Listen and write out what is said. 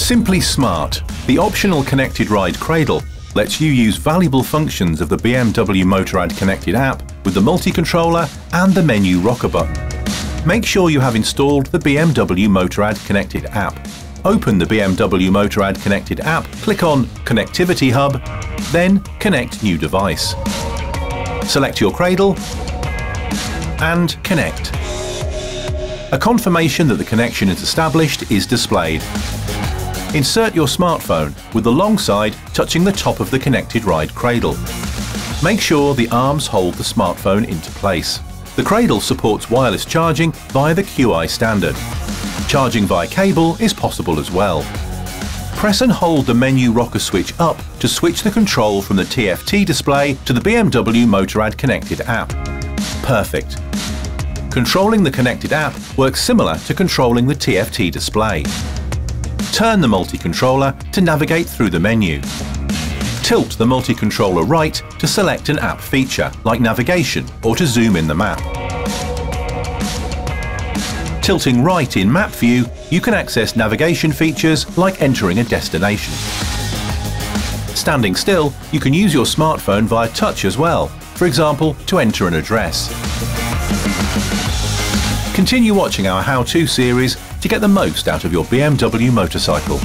Simply Smart, the optional connected ride cradle, lets you use valuable functions of the BMW Motorrad connected app with the multi-controller and the menu rocker button. Make sure you have installed the BMW Motorrad connected app. Open the BMW Motorrad connected app, click on Connectivity Hub, then Connect New Device. Select your cradle and connect. A confirmation that the connection is established is displayed. Insert your smartphone with the long side touching the top of the connected ride cradle. Make sure the arms hold the smartphone into place. The cradle supports wireless charging via the QI standard. Charging via cable is possible as well. Press and hold the menu rocker switch up to switch the control from the TFT display to the BMW Motorrad connected app. Perfect. Controlling the connected app works similar to controlling the TFT display. Turn the multi-controller to navigate through the menu. Tilt the multi-controller right to select an app feature, like navigation or to zoom in the map. Tilting right in map view, you can access navigation features like entering a destination. Standing still, you can use your smartphone via touch as well, for example, to enter an address. Continue watching our how-to series to get the most out of your BMW motorcycle.